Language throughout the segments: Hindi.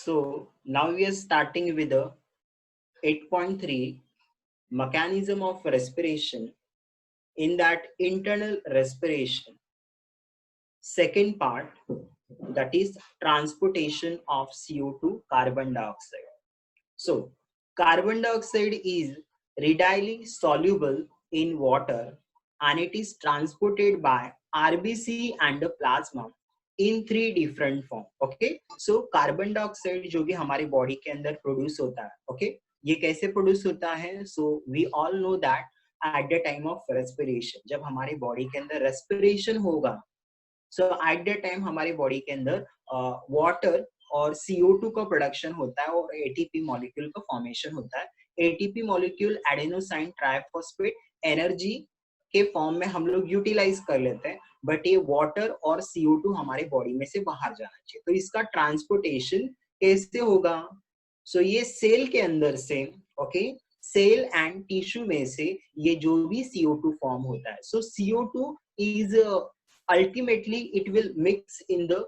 So now we are starting with the 8.3 mechanism of respiration. In that internal respiration, second part, that is transportation of CO2, carbon dioxide. So carbon dioxide is readily soluble in water and it is transported by RBC and plasma in three different form. Okay, so carbon dioxide जो भी हमारे बॉडी के अंदर प्रोड्यूस होता है, ओके, ये कैसे प्रोड्यूस होता है? So we all know that at the time of respiration, जब हमारी बॉडी के अंदर रेस्पिरेशन होगा, सो एट द टाइम हमारी बॉडी के अंदर वाटर और CO2 का प्रोडक्शन होता है और एटीपी मॉलिक्यूल का फॉर्मेशन होता है. ATP molecule adenosine triphosphate energy के फॉर्म में हम लोग यूटिलाइज कर लेते हैं, बट ये वाटर और CO2 हमारे बॉडी में से बाहर जाना चाहिए. तो इसका ट्रांसपोर्टेशन कैसे होगा? सो ये सेल के अंदर से, ओके, सेल एंड टिश्यू में से ये जो भी CO2 फॉर्म होता है, सो CO2 is ultimately it will mix in the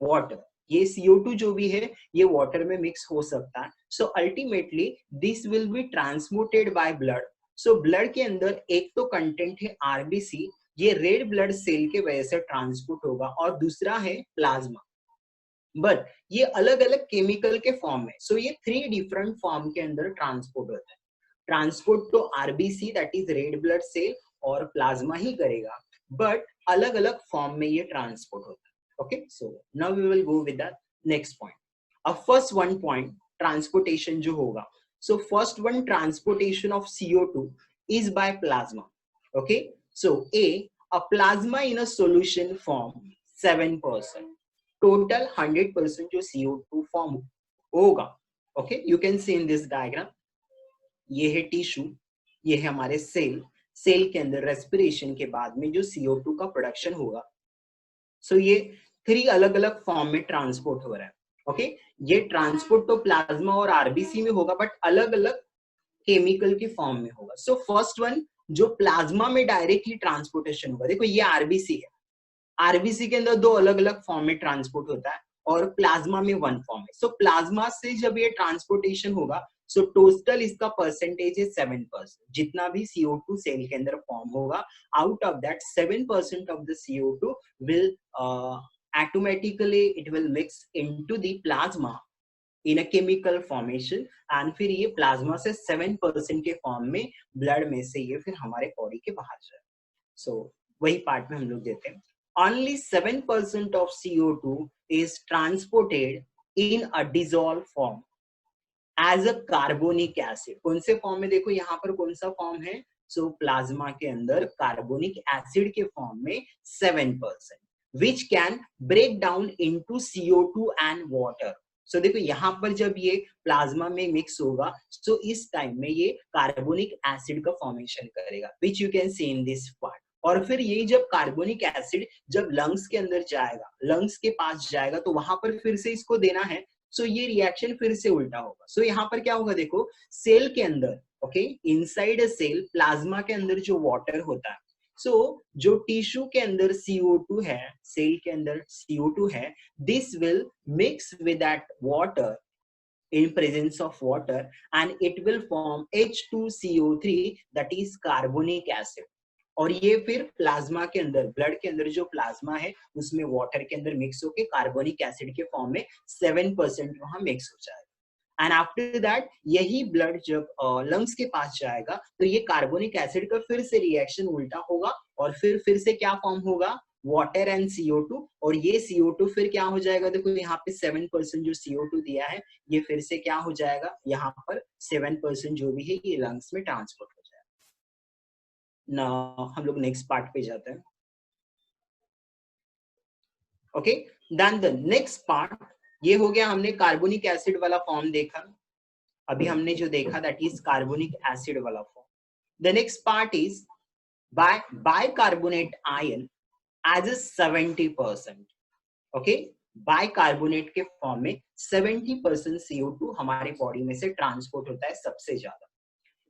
water. ये CO2 जो भी है ये वाटर में मिक्स हो सकता है. So ultimately this will be transported by blood. So blood के अंदर एक तो कंटेंट है RBC, ये रेड ब्लड सेल के वजह से ट्रांसपोर्ट होगा, और दूसरा है प्लाज्मा, बट ये अलग अलग केमिकल के फॉर्म में. सो ये थ्री डिफरेंट फॉर्म के अंदर ट्रांसपोर्ट होता है. ट्रांसपोर्ट तो RBC that is red blood cell और प्लाज्मा ही करेगा, बट अलग अलग फॉर्म में ये ट्रांसपोर्ट होता है. Okay, so now we will go with the next point. First one point, transportation जो होगा. So first one, transportation of CO2 is by plasma. Okay, so a plasma in a solution form 7%. Total 100% जो CO2 form होगा. Okay, you can see in this diagram. ये है टिश्यू, ये है हमारे सेल. सेल के अंदर रेस्पिरेशन के बाद में जो CO2 का प्रोडक्शन होगा, सो ये थ्री अलग अलग फॉर्म में ट्रांसपोर्ट हो रहा है. ओके, ये ट्रांसपोर्ट तो प्लाज्मा और RBC में होगा, बट अलग अलग केमिकल की फॉर्म में होगा. सो फर्स्ट वन जो प्लाज्मा में डायरेक्टली ट्रांसपोर्टेशन होगा, देखो ये RBC है, RBC के अंदर दो अलग अलग फॉर्म में ट्रांसपोर्ट होता है और प्लाज्मा में वन फॉर्म है. सो प्लाज्मा से जब ये ट्रांसपोर्टेशन होगा, सो टोटल इसका परसेंटेज है 7%. जितना भी CO2 सेल के अंदर फॉर्म होगा, out of that 7% of the CO2 will automatically it will mix into the plasma in a chemical formation, and फिर ये प्लाज्मा से 7% के फॉर्म में ब्लड में से ये फिर हमारे बॉडी के बाहर जाए. सो वही पार्ट में हम लोग देते हैं. Only 7% of CO2 is transported in a dissolved form as a carbonic acid. कौन से फॉर्म में? देखो यहाँ पर कौन सा फॉर्म है? सो प्लाज्मा के अंदर कार्बोनिक एसिड के फॉर्म में 7%, which can break down into CO2 and water. So देखो यहाँ पर जब ये प्लाज्मा में मिक्स होगा, so इस टाइम में ये कार्बोनिक एसिड का फॉर्मेशन करेगा, which you can see in this part. और फिर ये जब कार्बोनिक एसिड जब लंग्स के अंदर जाएगा, लंग्स के पास जाएगा, तो वहां पर फिर से इसको देना है. सो ये रिएक्शन फिर से उल्टा होगा. सो यहाँ पर क्या होगा? देखो सेल के अंदर, okay, inside a cell plasma के अंदर जो वाटर होता है, सो जो टिश्यू के अंदर CO2 है, सेल के अंदर CO2 है, this will mix with that water in presence of water and it will form H2CO3 that is carbonic acid. और ये फिर प्लाज्मा के अंदर, ब्लड के अंदर जो प्लाज्मा है उसमें वाटर के अंदर मिक्स होके कार्बोनिक एसिड के फॉर्म में 7% वहां मिक्स हो जाएगा. एंड आफ्टर दैट यही ब्लड जब लंग्स के पास जाएगा, तो ये कार्बोनिक एसिड का फिर से रिएक्शन उल्टा होगा और फिर से क्या फॉर्म होगा? Water and CO2. और ये CO2 फिर क्या हो जाएगा? देखो यहाँ पे 7% जो CO2 दिया है, ये फिर से क्या हो जाएगा? यहाँ पर 7% जो भी है ये लंग्स में ट्रांसपोर्ट हो जाएगा. ना हम लोग नेक्स्ट पार्ट पे जाते हैं. Okay, then the next part, ये हो गया हमने कार्बोनिक एसिड वाला फॉर्म देखा. अभी हमने जो देखा दैट इज कार्बोनिक एसिड वाला form. The next part is bicarbonate ion as a 70%. Okay, bicarbonate के फॉर्म में 70% CO2 हमारे बॉडी में से ट्रांसपोर्ट होता है सबसे ज्यादा.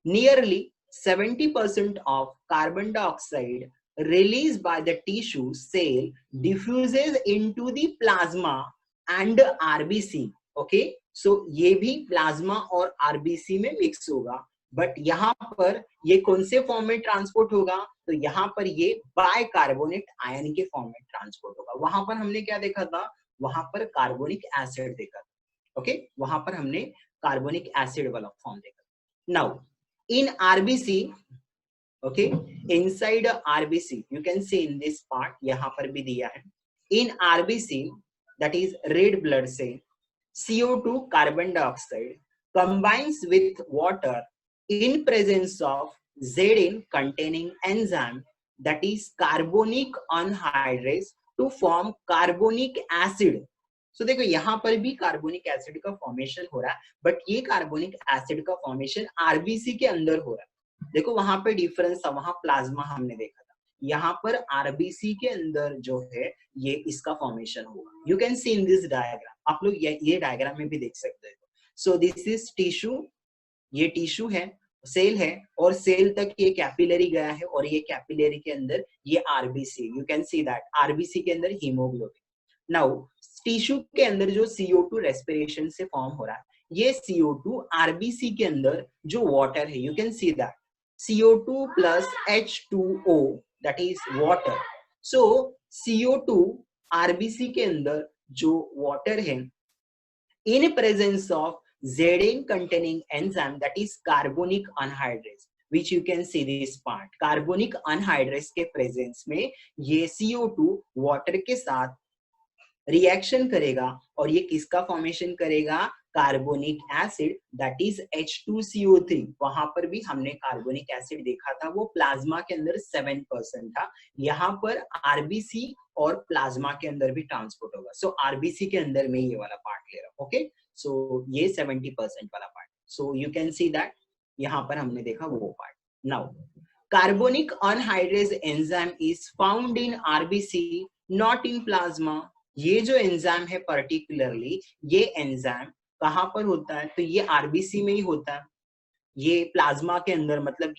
Nearly 70% of carbon dioxide released by the tissue cell diffuses into the plasma and RBC. Okay, so ये भी प्लाज्मा और आरबीसी में मिक्स होगा, बट यहाँ पर ये कौन से फॉर्म में ट्रांसपोर्ट होगा, तो यहाँ पर ये बाइकार्बोनेट आयन के फॉर्म में ट्रांसपोर्ट होगा। वहां पर हमने क्या देखा था, वहां पर कार्बोनिक एसिड देखा था। ओके, वहां पर हमने कार्बोनिक एसिड वाला फॉर्म देखा। Now in RBC, okay, inside RBC you can see in this part, यहाँ पर भी दिया है, in RBC that is red blood से CO2 carbon dioxide combines with water in presence of Zn containing enzyme that is carbonic anhydrase to form carbonic acid. So देखो यहाँ पर भी कार्बोनिक एसिड का फॉर्मेशन हो रहा है, बट ये कार्बोनिक एसिड का फॉर्मेशन आरबीसी के अंदर हो रहा है। देखो वहां पे डिफरेंस था, वहां प्लाज्मा हमने देखा था, यहाँ पर आरबीसी के अंदर जो है ये इसका फॉर्मेशन होगा। You can see in this diagram, आप लोग ये डायग्राम में भी देख सकते हो। सो दिस इज टिश्यू, ये टिश्यू है, सेल है, और सेल तक ये कैपिलरी गया है, और ये कैपिलरी के अंदर ये RBC, you can see that RBC के अंदर हीमोग्लोबिन। नाउ टिश्यू के अंदर जो CO2 रेस्पिरेशन से फॉर्म हो रहा है, ये CO2 आरबीसी के अंदर जो वाटर है, you can see that CO2 plus H2O that is water. So CO2 RBC के अंदर जो वाटर है, in presence of Zn containing enzyme that is carbonic anhydrase, which you can see this part, carbonic anhydrase के presence में ये CO2 water के साथ रिएक्शन करेगा, और ये किसका फॉर्मेशन करेगा, carbonic acid that is H2CO3। वहां पर भी हमने कार्बोनिक एसिड देखा था, वो प्लाज्मा के अंदर 7% था, यहाँ पर आरबीसी और प्लाज्मा के अंदर भी ट्रांसपोर्ट होगा। सो आरबीसी के अंदर में ये वाला पार्ट ले रहा हूं। ओके, सो ये 70% वाला part, so you can see that यहाँ पर हमने देखा वो part. Now carbonic anhydrase enzyme is found in RBC not in plasma. ये जो एंजाइम है पर्टिकुलरली, ये एंजाइम कहाँ पर होता है, तो ये आरबीसी में ही होता है, ये प्लाज्मा के अंदर, मतलब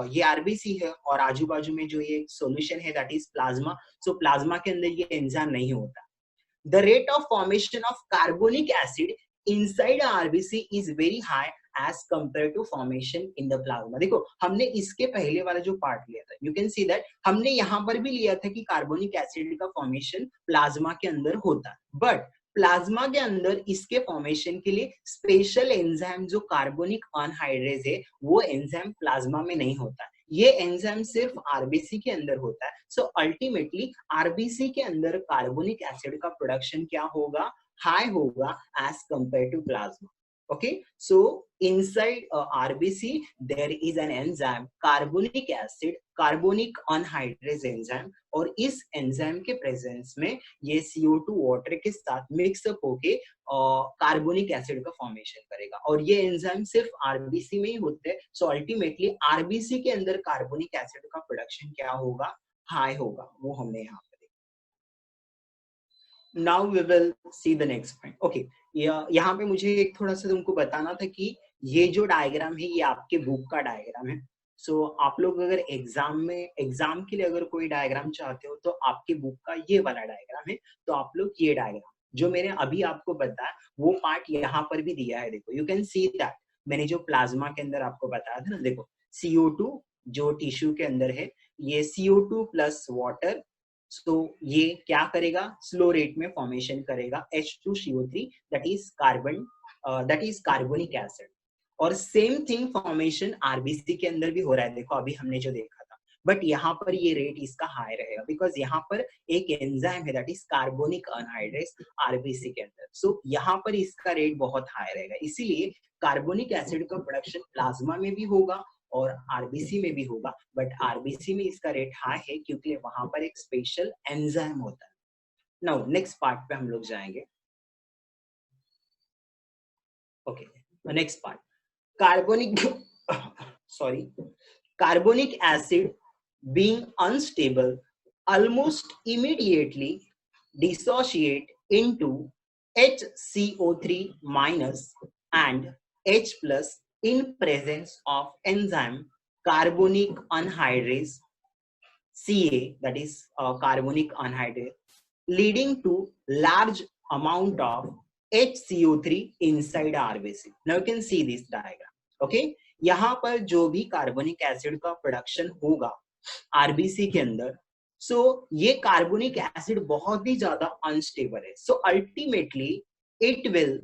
ये आरबीसी है और आजू बाजू में जो ये सॉल्यूशन है that is plasma. So plasma के अंदर ये एंजाइम नहीं होता। The rate of formation of carbonic acid inside RBC is very high as compared to formation in the plasma। देखो हमने इसके पहले वाला जो पार्ट लिया था, you can see that हमने यहाँ पर भी लिया था कि कार्बोनिक एसिड का फॉर्मेशन प्लाज्मा के अंदर होता है, बट प्लाज्मा के अंदर इसके फॉर्मेशन के लिए स्पेशल एंजाइम जो कार्बोनिक अनहाइड्रेज है, वो एंजाइम प्लाज्मा में नहीं होता, ये एंजाइम सिर्फ आरबीसी के अंदर होता है। सो अल्टीमेटली आरबीसी के अंदर कार्बोनिक एसिड का प्रोडक्शन क्या होगा, हाई होगा as compare to plasma. Okay, so inside RBC there is an enzyme carbonic acid, carbonic anhydrase enzyme, और इस एंजाइम के प्रेजेंस में ये CO2 वाटर के साथ मिक्सअप होके कार्बोनिक एसिड का फॉर्मेशन करेगा, और ये एंजाइम सिर्फ आरबीसी में ही होते हैं। सो अल्टीमेटली आरबीसी के अंदर कार्बोनिक एसिड का प्रोडक्शन क्या होगा, हाई होगा, वो हमने यहाँ पे देखा। Now we will see the next point. Okay, यहाँ पे मुझे एक थोड़ा सा तुमको बताना था कि ये जो डायग्राम है ये आपके बुक का डायग्राम है। सो आप लोग अगर एग्जाम के लिए अगर कोई डायग्राम चाहते हो तो आपके बुक का ये वाला डायग्राम है, तो आप लोग ये डायग्राम जो मैंने अभी आपको बताया वो पार्ट यहाँ पर भी दिया है। देखो यू कैन सी दैट मैंने जो प्लाज्मा के अंदर आपको बताया था ना, देखो CO2 जो टिश्यू के अंदर है, ये CO2 प्लस वाटर, तो ये क्या करेगा, स्लो रेट में फॉर्मेशन करेगा H2CO3 that is carbonic acid, और सेम थिंग फॉर्मेशन आरबीसी के अंदर भी हो रहा है। देखो अभी हमने जो देखा था, बट यहाँ पर ये रेट इसका हाई रहेगा बिकॉज यहाँ पर एक एंजाइम है that is carbonic anhydrase RBC के अंदर। सो यहाँ पर इसका रेट बहुत हाई रहेगा, इसीलिए कार्बोनिक एसिड का प्रोडक्शन प्लाज्मा में भी होगा और आरबीसी में भी होगा, बट आरबीसी में इसका रेट हाई है क्योंकि वहां पर एक स्पेशल एंजाइम होता है। नाउ नेक्स्ट पार्ट पे हम लोग जाएंगे। Okay, next part, carbonic carbonic acid being unstable almost immediately dissociate into HCO3 minus and H plus in presence of enzyme carbonic anhydrase CA, that is carbonic anhydrase, leading to large amount of HCO3 inside RBC. Now you can see this diagram. Okay, यहाँ पर जो भी कार्बोनिक एसिड का प्रोडक्शन होगा आरबीसी के अंदर, ये कार्बोनिक एसिड बहुत ही ज्यादा अनस्टेबल है. अल्टीमेटली इट विल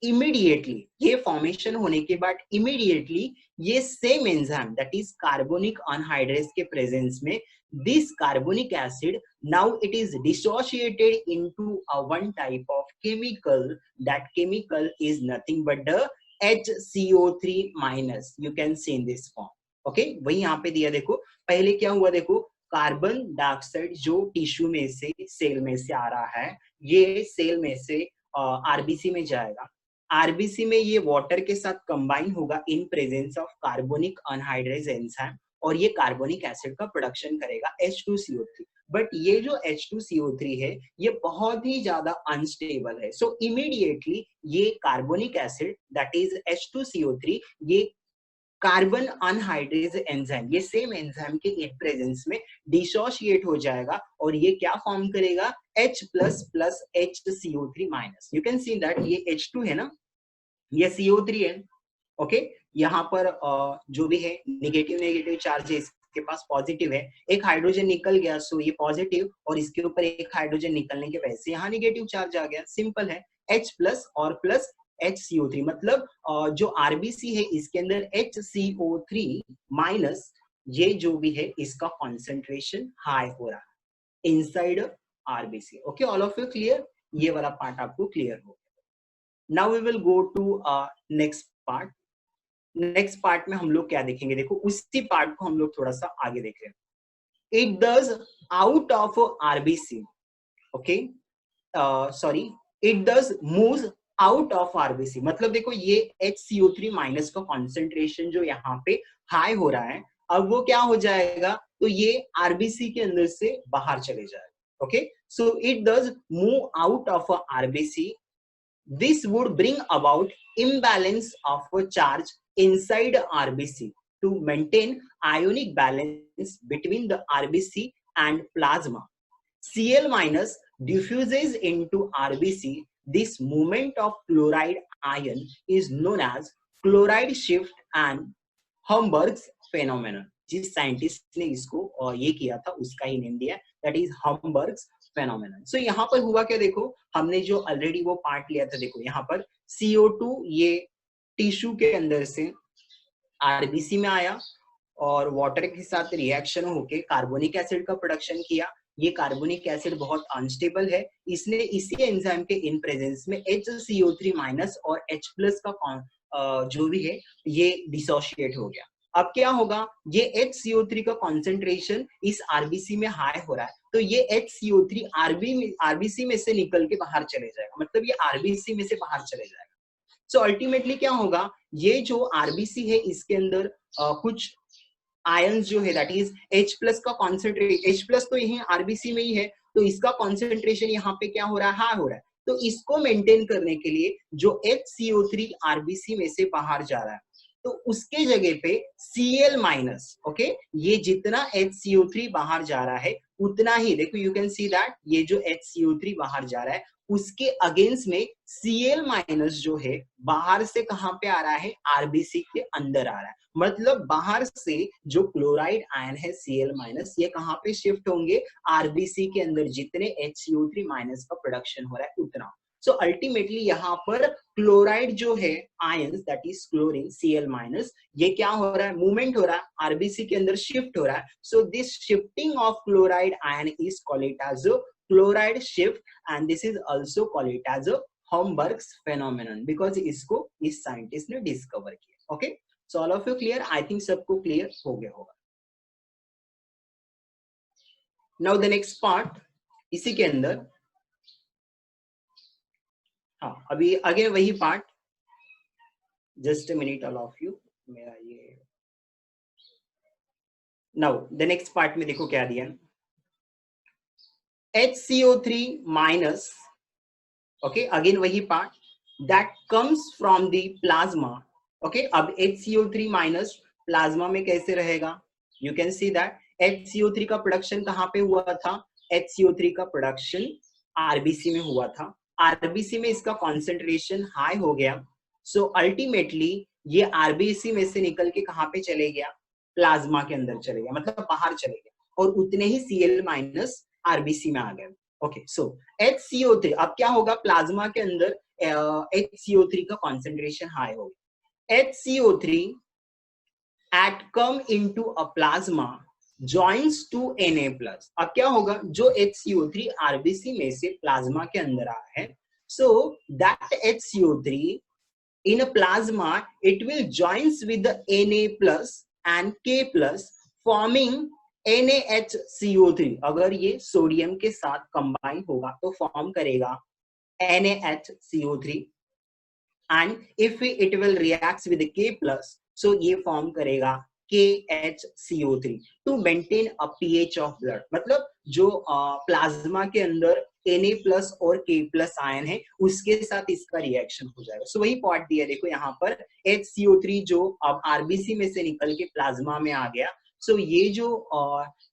इमीडिएटली ये फॉर्मेशन होने के बाद इमीडिएटली ये same enzyme that is carbonic anhydrase के प्रेजेंस में this carbonic acid now it is dissociated into a one type of chemical. That chemical is nothing but the HCO3 minus. You can see in this form. वही यहाँ पे दिया. देखो पहले क्या हुआ, देखो कार्बन डाइऑक्साइड जो टिश्यू में से सेल में से आ रहा है, ये सेल में से आरबीसी में जाएगा. आरबीसी में ये वाटर के साथ कंबाइन होगा in presence of carbonic anhydrase enzyme और ये कार्बोनिक एसिड का प्रोडक्शन करेगा H2CO3. बट ये जो H2CO3 है ये बहुत ही ज्यादा अनस्टेबल है. इमीडिएटली ये carbonic acid that is H2CO3 ये कार्बन अनहाइड्रेज एंजाइम, ये सेम एंजाइम के इन प्रेजेंस में डिसोशिएट हो जाएगा और ये क्या फॉर्म करेगा H plus plus HCO3 minus. You can see that ये H2 है ना, ये CO3 है. यहाँ पर जो भी है नेगेटिव नेगेटिव चार्ज है, इसके पास पॉजिटिव है. एक हाइड्रोजन निकल गया ये पॉजिटिव और इसके ऊपर एक हाइड्रोजन निकलने के वजह से यहाँ नेगेटिव चार्ज आ गया. सिंपल है. H प्लस और प्लस HCO3 मतलब जो आरबीसी है इसके अंदर HCO3 माइनस ये जो भी है इसका कॉन्सेंट्रेशन हाई हो रहा है inside RBC. Okay, all of you clear? ये वाला पार्ट आपको क्लियर हो. Now we will go to next part. Next part में हम लोग क्या देखेंगे, देखो उसी पार्ट को हम लोग थोड़ा सा आगे देख रहे हैं. It does out of RBC. It does moves out of RBC. मतलब देखो ये HCO3 माइनस का कॉन्सेंट्रेशन जो यहाँ पे हाई हो रहा है, अब वो क्या हो जाएगा, तो ये आरबीसी के अंदर से बाहर चले जाएगा. So it does move out of RBC. This would bring about imbalance of a charge inside RBC to maintain ionic balance between the RBC and plasma. Cl minus diffuses into RBC. This movement of chloride ion is known as chloride shift and Hamburg's phenomenon. जिस साइंटिस्ट ने इसको ये किया था उसका ही नेम दिया, दैट इज हम्बर्ग्स फेनोमेनन. सो यहाँ पर हुआ क्या, देखो हमने जो ऑलरेडी वो पार्ट लिया था, देखो यहाँ पर CO2 ये टिश्यू के अंदर से आरबीसी में आया और वाटर के साथ रिएक्शन होके कार्बोनिक एसिड का प्रोडक्शन किया. ये कार्बोनिक एसिड बहुत अनस्टेबल है, इसने इसी एंजाइम के इन प्रेजेंस में HCO3 माइनस और H प्लस का जो भी है ये डिसोशिएट हो गया. अब क्या होगा, ये HCO3 का कॉन्सेंट्रेशन इस आरबीसी में हाई हो रहा है, तो ये HCO3 आरबीसी में से निकल के बाहर चले जाएगा, मतलब ये आरबीसी में से बाहर चले जाएगा. सो अल्टीमेटली क्या होगा, ये जो आरबीसी है इसके अंदर कुछ आयंस जो है दैट इज H प्लस का कॉन्सेंट्रेशन, H प्लस तो यही आरबीसी में ही है, तो इसका कॉन्सेंट्रेशन यहाँ पे क्या हो रहा है, हाई हो रहा है. तो इसको मेंटेन करने के लिए जो HCO3 आरबीसी में से बाहर जा रहा है, तो उसके जगह पे Cl माइनस, ये जितना HCO3 बाहर जा रहा है उतना ही, देखो यू कैन सी दैट ये जो HCO3 बाहर जा रहा है उसके अगेंस्ट में Cl माइनस जो है बाहर से कहां पे आ रहा है, आरबीसी के अंदर आ रहा है. मतलब बाहर से जो क्लोराइड आयन है Cl माइनस ये कहां पे शिफ्ट होंगे, आरबीसी के अंदर जितने HCO3 माइनस का प्रोडक्शन हो रहा है उतना. सो अल्टीमेटली यहाँ पर क्लोराइड जो है ions that is chlorine Cl minus, ये क्या हो रहा है, मूवमेंट हो रहा है, आरबीसी के अंदर शिफ्ट हो रहा है. So this shifting of chloride ion is called it as chloride shift and this is also called it as Hamburger's phenomenon, because इसको इस साइंटिस्ट ने डिस्कवर किया. Okay, so all of you clear? I think सबको क्लियर हो गया होगा. नाउ द नेक्स्ट पार्ट, इसी के अंदर हाँ अभी आगे वही part, just a minute all of you, मेरा ये नाउ द नेक्स्ट पार्ट में देखो क्या दिया, HCO3 माइनस. अगेन वही part that comes from the plasma. अब HCO3 माइनस प्लाज्मा में कैसे रहेगा, you can see that HCO3 का प्रोडक्शन कहाँ पे हुआ था, HCO3 का प्रोडक्शन आरबीसी में हुआ था. आरबीसी में इसका कॉन्सेंट्रेशन हाई हो गया, सो अल्टीमेटली ये आरबीसी में से निकल के कहाँ पे चले गया, प्लाज्मा के अंदर चले गया, मतलब बाहर चले गया, और उतने ही Cl माइनस आरबीसी में आ गए। ओके, सो HCO3 अब क्या होगा, प्लाज्मा के अंदर HCO3 का कॉन्सेंट्रेशन हाई होगा। HCO3 at come into a plasma joins to Na plus। अब क्या होगा, जो HCO3 आरबीसी में से प्लाज्मा के अंदर आया है, so that HCO3 in a plasma it will joins with the Na plus and K plus forming NaHCO3। अगर ये सोडियम के साथ कंबाइन होगा तो फॉर्म करेगा NaHCO3, and if it will reacts with K plus, so ये फॉर्म करेगा KHCO3 to maintain a pH of blood। मतलब जो प्लाज्मा के अंदर Na प्लस और K प्लस आयन है उसके साथ इसका रिएक्शन हो जाएगा। सो वही पॉइंट दिया, देखो यहाँ पर HCO3 जो अब आरबीसी में से निकल के प्लाज्मा में आ गया, सो ये जो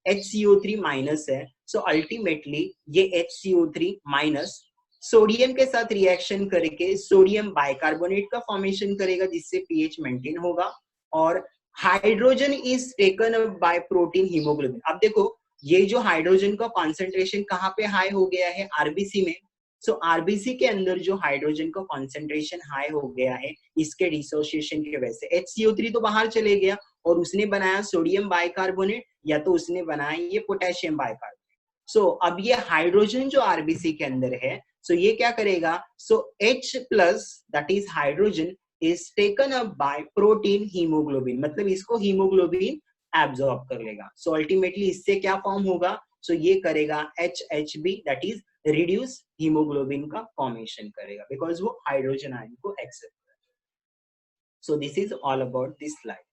HCO3 माइनस है, सो अल्टीमेटली ये HCO3 माइनस सोडियम के साथ रिएक्शन करके सोडियम बाइकार्बोनेट का फॉर्मेशन करेगा जिससे पीएच मेंटेन होगा, और hydrogen is taken up by protein haemoglobin. अब देखो ये जो हाइड्रोजन का कॉन्सेंट्रेशन कहाँ पे हाई हो गया है, आरबीसी में। सो आरबीसी के अंदर जो हाइड्रोजन का कॉन्सेंट्रेशन हाई हो गया है इसके डिसोसिएशन की वजह से HCO3 तो बाहर चले गया और उसने बनाया सोडियम बाइकार्बोनेट, या तो उसने बनाया ये पोटेशियम बाइकार्बोनेट। सो अब ये हाइड्रोजन जो आरबीसी के अंदर है, सो ये क्या करेगा, सो H plus that is hydrogen is taken up by protein haemoglobin, मतलब इसको हीमोग्लोबिन एब्जॉर्ब कर लेगा। सो अल्टीमेटली इससे क्या फॉर्म होगा, सो ये करेगा HHB that is reduce haemoglobin का फॉर्मेशन करेगा, बिकॉज वो हाइड्रोजन आयन को एक्सेप्ट करेगा। सो this is all about this slide.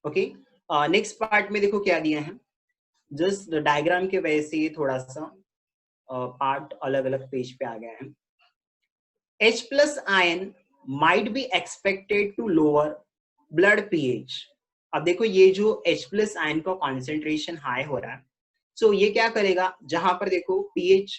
Okay, next part में देखो क्या दिया है, जस्ट डायग्राम के वजह से ये थोड़ा सा पार्ट अलग अलग पेज पे आ गए हैं। H plus ion might be expected to lower blood pH। अब देखो ये जो H plus आयन का कॉन्सेंट्रेशन हाई हो रहा है, सो ये क्या करेगा, जहां पर देखो pH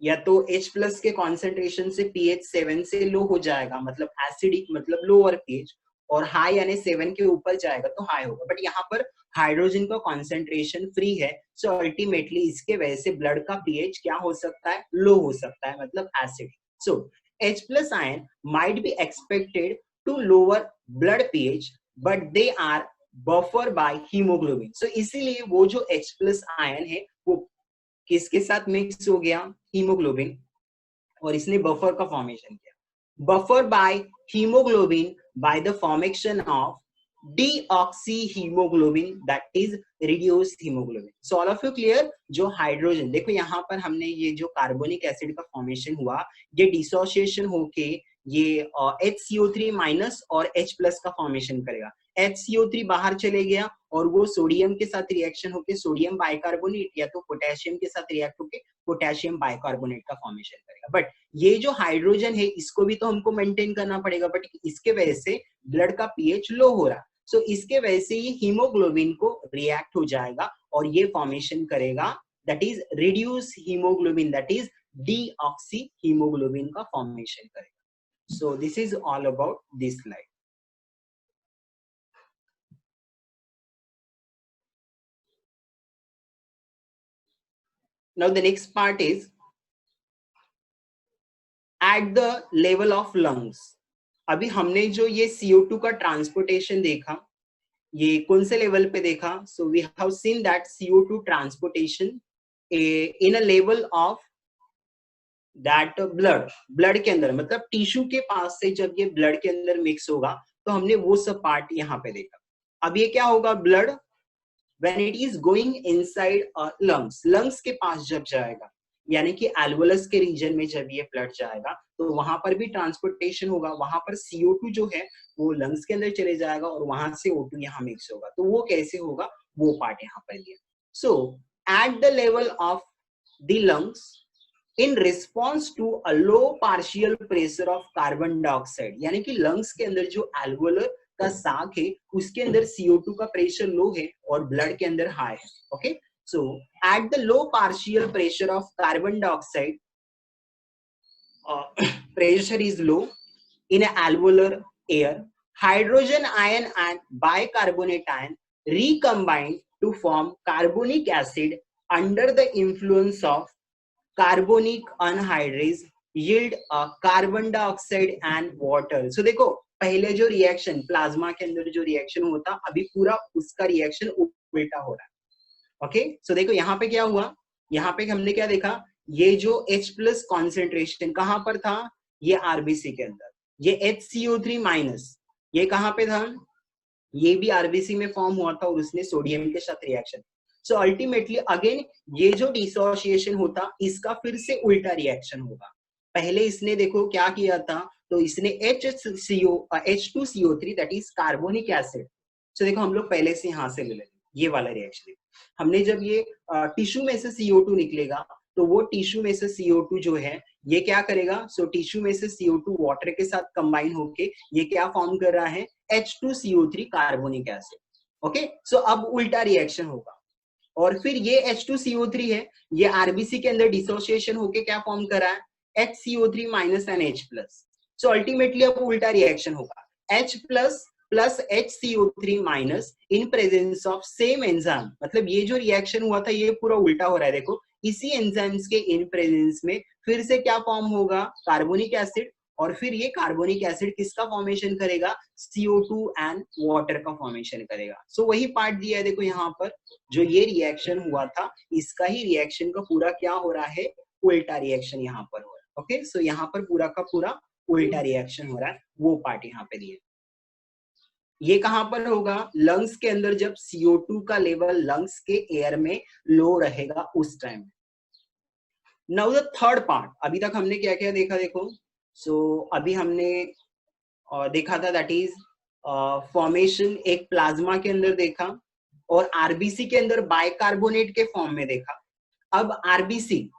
या तो H प्लस के कॉन्सेंट्रेशन से pH 7 से लो हो जाएगा, मतलब एसिडिक मतलब लोअर pH, और हाई यानी 7 के ऊपर जाएगा तो हाई होगा, बट यहाँ पर हाइड्रोजन का कॉन्सेंट्रेशन फ्री है, सो अल्टीमेटली इसके वजह से ब्लड का pH क्या हो सकता है, लो हो सकता है, मतलब acidic. So H plus ion might be expected to lower blood pH, but they are buffer by hemoglobin। so इसीलिए वो जो H plus ion है वो किसके साथ मिक्स हो गया, हीमोग्लोबिन, और इसने बफर का फॉर्मेशन किया। Buffer by haemoglobin by the formation of deoxyhaemoglobin that is reduced haemoglobin. So all of you clear, जो हाइड्रोजन देखो यहाँ पर हमने ये जो कार्बोनिक एसिड का फॉर्मेशन हुआ, ये डिसोसिएशन होके ये HCO3 माइनस और H प्लस का फॉर्मेशन करेगा। HCO3 बाहर चले गया और वो सोडियम के साथ रिएक्शन होके सोडियम बाइकार्बोनेट या तो पोटेशियम के साथ रिएक्ट होके पोटेशियम बाइकार्बोनेट का फॉर्मेशन करेगा। बट ये जो हाइड्रोजन है इसको भी तो हमको मेंटेन करना पड़ेगा, बट इसके वजह से ब्लड का पीएच लो हो रहा है, सो इसके वजह से ये हीमोग्लोबिन को रिएक्ट हो जाएगा और ये फॉर्मेशन करेगा that is reduce haemoglobin, that is deoxy haemoglobin का फॉर्मेशन करेगा। So this is all about this slide. Now the next part is at the level of lungs। अभी हमने जो ये CO2 का ट्रांसपोर्टेशन देखा, ये कौन से लेवल पे देखा, so we have seen that CO2 transportation in a level of that blood के अंदर, मतलब टिश्यू के पास से जब ये ब्लड के अंदर मिक्स होगा तो हमने वो सब पार्ट यहाँ पे देखा। अब ये क्या होगा, blood when it is going inside lungs के पास जब जाएगा, यानी कि एल्वोलस के रीजन में जब ये ब्लड जाएगा तो वहां पर भी ट्रांसपोर्टेशन होगा, वहां पर CO2 जो है वो लंग्स के अंदर चले जाएगा और वहां से O2 यहाँ मिक्स होगा, तो वो कैसे होगा वो पार्ट यहाँ पर लिया। So at the level of the lungs in response to a low partial pressure of carbon dioxide, यानी कि लंग्स के अंदर जो एल्वोलर का साक है उसके अंदर CO2 का प्रेशर लो है और ब्लड के अंदर हाई है। Okay, so at the low partial pressure of carbon dioxide pressure is low in an alveolar air, hydrogen ion and bicarbonate ion recombine to form carbonic acid under the influence of carbonic anhydrase yield carbon dioxide and water. So देखो पहले जो रिएक्शन प्लाज्मा के अंदर जो रिएक्शन होता अभी पूरा उसका रिएक्शन उल्टा हो रहा है. ओके सो देखो यहाँ पे क्या हुआ, यहाँ पे हमने क्या देखा, ये जो H प्लस कॉन्सेंट्रेशन कहां पर था, ये आरबीसी के अंदर, ये HCO3 माइनस ये कहां पे था, ये भी आरबीसी में फॉर्म हुआ था और उसने सोडियम के साथ रिएक्शन. सो अल्टीमेटली अगेन ये जो डिसोसिएशन होता इसका फिर से उल्टा रिएक्शन होगा. पहले इसने देखो क्या किया था, तो इसने H2CO3 that is carbonic acid. So देखो हम लोग पहले से यहां से ले लेते ये वाला रिएक्शन. हमने जब ये टिश्यू में से CO2 निकलेगा तो वो टिश्यू में से CO2 जो है ये क्या करेगा, सो टिश्यू में से CO2 वाटर के साथ कंबाइन होके ये क्या फॉर्म कर रहा है, H2CO3 carbonic acid. Okay so अब उल्टा रिएक्शन होगा और फिर ये H2CO3 है, ये आरबीसी के अंदर डिसोसिएशन होके क्या फॉर्म कर रहा है, HCO3 minus and H plus. So ultimately अब उल्टा रिएक्शन होगा, H plus plus HCO3 minus in presence of same enzyme. मतलब ये जो रिएक्शन हुआ था ये पूरा उल्टा हो रहा है. देखो इसी एंजाइम्स के इन प्रेजेंस में फिर से क्या फॉर्म होगा, कार्बोनिक एसिड, और फिर ये कार्बोनिक एसिड किसका फॉर्मेशन करेगा, CO2 एंड वाटर का फॉर्मेशन करेगा. सो वही पार्ट दिया है देखो यहाँ पर, जो ये रिएक्शन हुआ था इसका ही रिएक्शन का पूरा क्या हो रहा है, उल्टा रिएक्शन यहाँ पर हो रहा है. ओके सो यहाँ पर पूरा का पूरा उल्टा रिएक्शन हो रहा है, वो पार्ट यहाँ पे दिया. ये कहां पर होगा, लंग्स के अंदर जब CO2 का लेवल लंग्स के एयर में लो रहेगा उस time. Now the third part, अभी तक हमने क्या क्या देखा देखो. सो अभी हमने देखा था दैट इज फॉर्मेशन एक प्लाज्मा के अंदर देखा और आरबीसी के अंदर बाइकार्बोनेट के फॉर्म में देखा. अब आरबीसी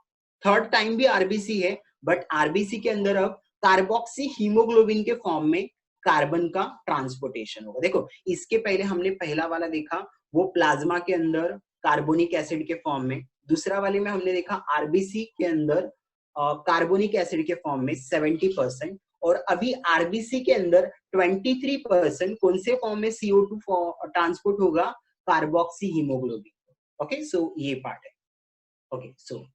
थर्ड टाइम भी आरबीसी है बट आरबीसी के अंदर अब कार्बोक्सी हीमोग्लोबिन के फॉर्म में कार्बन का ट्रांसपोर्टेशन होगा. देखो इसके पहले हमने पहला वाला देखा वो प्लाज्मा के अंदर कार्बोनिक एसिड के फॉर्म में, दूसरा वाले में हमने देखा आरबीसी के अंदर कार्बोनिक एसिड के फॉर्म में 70%, और अभी आरबीसी के अंदर 23% कौन से फॉर्म में CO2 ट्रांसपोर्ट होगा, कार्बोक्सी हीमोग्लोबिन. ओके सो ये पार्ट है. Okay so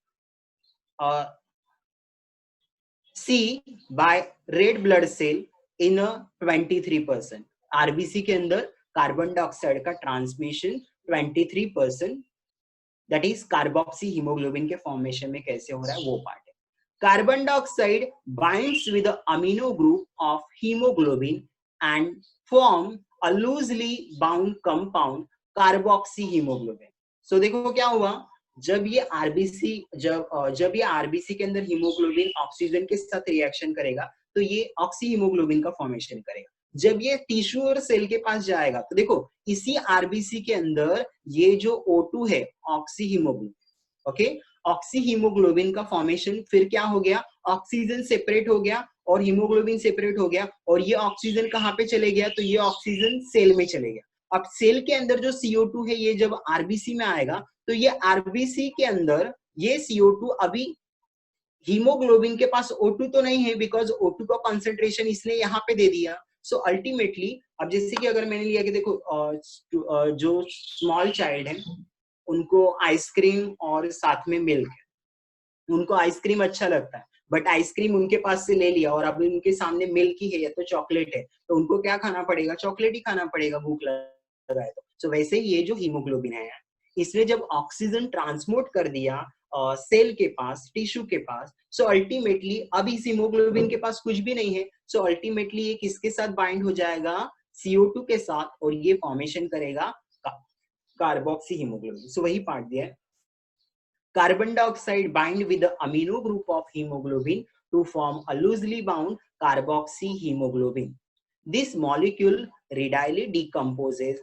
C by red blood cell in a 23%. RBC के अंदर कार्बन डाइऑक्साइड का transmission 23% that is carboxy haemoglobin के फॉर्मेशन में कैसे हो रहा है वो पार्ट है. Carbon dioxide binds with amino group of haemoglobin and form a loosely bound compound carboxy haemoglobin. So देखो क्या हुआ, जब ये आरबीसी के अंदर हीमोग्लोबिन ऑक्सीजन के साथ रिएक्शन करेगा तो ये ऑक्सी हीमोग्लोबिन का फॉर्मेशन करेगा. जब ये टिश्यू और सेल के पास जाएगा तो देखो इसी आरबीसी के अंदर ये जो O2 है oxy haemoglobin, okay oxy haemoglobin का फॉर्मेशन फिर क्या हो गया, ऑक्सीजन सेपरेट हो गया और हीमोग्लोबिन सेपरेट हो गया और ये ऑक्सीजन कहाँ पे चले गया, तो ये ऑक्सीजन सेल में चले गया. अब सेल के अंदर जो CO2 है ये जब आरबीसी में आएगा तो ये आरबीसी के अंदर ये CO2 अभी हीमोग्लोबिन के पास O2 तो नहीं है बिकॉज O2 का कॉन्सेंट्रेशन इसने यहाँ पे दे दिया. सो अल्टीमेटली अब जैसे कि अगर मैंने लिया कि देखो जो स्मॉल चाइल्ड है उनको आइसक्रीम और साथ में मिल्क है, उनको आइसक्रीम अच्छा लगता है बट आइसक्रीम उनके पास से ले लिया और अभी उनके सामने मिल्क ही है या तो चॉकलेट है तो उनको क्या खाना पड़ेगा, चॉकलेट ही खाना पड़ेगा भूख लगा है तो. सो वैसे ही ये जो हीमोग्लोबिन है इसने जब ऑक्सीजन ट्रांसपोर्ट कर दिया सेल के पास टिश्यू के पास, सो अल्टीमेटली अब इस हीमोग्लोबिन के पास कुछ भी नहीं है. सो अल्टीमेटली ये किसके साथ बाइंड हो जाएगा, CO2 के साथ, और ये फॉर्मेशन करेगा कार्बोक्सी हीमोग्लोबिन. सो वही पार्ट दिया है. Carbon dioxide bind with the amino group of hemoglobin to form a loosely bound carboxyhemoglobin. This molecule readily decomposes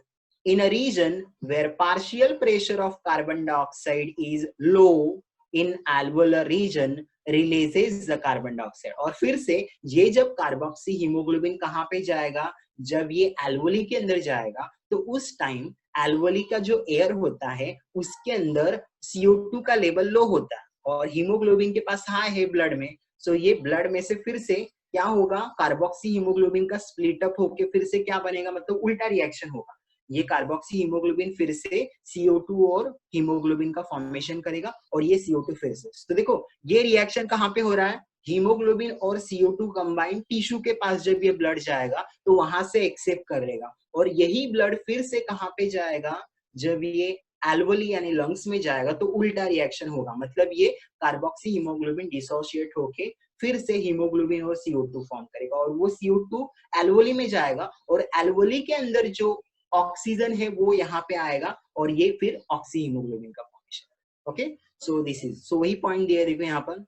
in a region where partial pressure of carbon dioxide is low in alveolar region releases the carbon dioxide. और फिर से ये जब कार्बोक्सी हीमोग्लोबिन कहाँ पे जाएगा, जब ये एल्वोली के अंदर जाएगा तो उस टाइम एल्वोली का जो एयर होता है उसके अंदर CO2 का लेवल लो होता है और हीमोग्लोबिन के पास हाई है ब्लड में, सो ये ब्लड में से फिर से क्या होगा, कार्बोक्सी हीमोग्लोबिन का स्प्लिट अप होके फिर से क्या बनेगा, मतलब उल्टा रिएक्शन होगा। ये कार्बोक्सी हीमोग्लोबिन फिर से CO2 और हीमोग्लोबिन का फॉर्मेशन करेगा और ये CO2 फिर से। तो देखो ये रिएक्शन कहाँ पे हो रहा है, हीमोग्लोबिन और CO2 कंबाइन टिश्यू के पास जब ये ब्लड जाएगा तो वहां से एक्सेप्ट कर लेगा और यही ब्लड फिर से कहाँ पे जाएगा, जब ये एल्वोली यानी लंग्स में जाएगा तो उल्टा रिएक्शन होगा, मतलब ये कार्बोक्सी हीमोग्लोबिन डिसोशिएट होके फिर से हीमोग्लोबिन और CO2 फॉर्म करेगा और वो CO2 एल्वोली में जाएगा और एल्वोली के अंदर जो ऑक्सीजन है वो यहाँ पे आएगा और ये फिर ऑक्सी हीमोग्लोबिन का formation. Okay, so this is, so वही पॉइंट दिया है देखो यहाँ पर,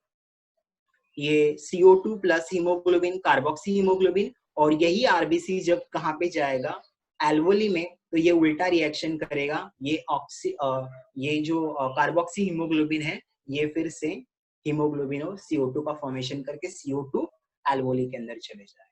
ये CO2 plus haemoglobin carboxy haemoglobin और यही आरबीसी जब कहाँ पे जाएगा, एल्वोली में, तो ये उल्टा रिएक्शन करेगा, ये जो कार्बोक्सी हीमोग्लोबिन है ये फिर से हीमोग्लोबिन और CO2 का फॉर्मेशन करके CO2 एल्वोली के अंदर चले जाए।